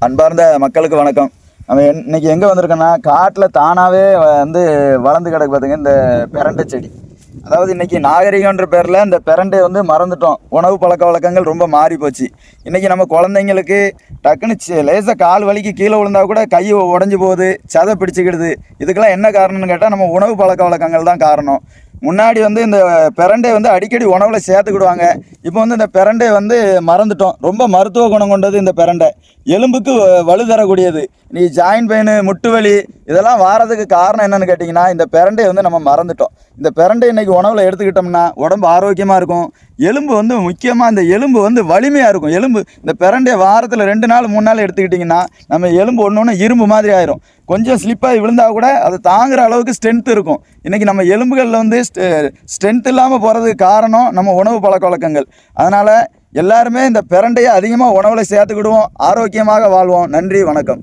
அன்பார்ந்த மக்களுக்கு வணக்கம். நம்ம இன்னைக்கு எங்கே வந்திருக்கோன்னா, காட்டில் தானாகவே வளர்ந்து கிடக்கு பார்த்துங்க இந்த பிரண்டை செடி. அதாவது இன்றைக்கி நாகரிகன்ற பேரில் இந்த பிரண்டை மறந்துட்டோம். உணவு பழக்க வழக்கங்கள் ரொம்ப மாறி போச்சு. இன்றைக்கி நம்ம குழந்தைங்களுக்கு டக்குன்னு லேசாக கால் வலிக்கு கீழே விழுந்தா கூட கை உடஞ்சி போகுது, சதை பிடிச்சிக்கிடுது. இதுக்கெல்லாம் என்ன காரணம்னு கேட்டால் நம்ம உணவு பழக்க வழக்கங்கள் தான் காரணம். முன்னாடி இந்த பிரண்டை அடிக்கடி உணவில் சேர்த்துக்கிடுவாங்க. இப்போ இந்த பிரண்டை மறந்துட்டோம். ரொம்ப மருத்துவ குணம் கொண்டது இந்த பிரண்டை. எலும்புக்கு வலு தரக்கூடியது. நீ ஜாயின் பெயின், முட்டு வலி இதெல்லாம் வாரதுக்கு காரணம் என்னன்னு கேட்டிங்கன்னா, இந்த பிரண்டை நம்ம மறந்துட்டோம். இந்த பிரண்டை இன்றைக்கி உணவில் எடுத்துக்கிட்டோம்னா உடம்பு ஆரோக்கியமாக இருக்கும். எலும்பு முக்கியமாக இந்த எலும்பு வலிமையாக இருக்கும். எலும்பு இந்த பிரண்டையை வாரத்தில் 2 நாள் 3 நாள் எடுத்துக்கிட்டிங்கன்னா நம்ம எலும்பு ஒன்று இரும்பு மாதிரி ஆயிரும். கொஞ்சம் ஸ்லிப்பாகி விழுந்தால் கூட அது தாங்குகிற அளவுக்கு ஸ்ட்ரென்த் இருக்கும். இன்றைக்கி நம்ம எலும்புகளில் ஸ்ட்ரென்த் இல்லாமல் போகிறதுக்கு காரணம் நம்ம உணவு பழக்க வழக்கங்கள். அதனால் எல்லாருமே இந்த பிரண்டையை அதிகமாக உணவில் சேர்த்துக்கிடுவோம். ஆரோக்கியமாக வாழ்வோம். நன்றி, வணக்கம்.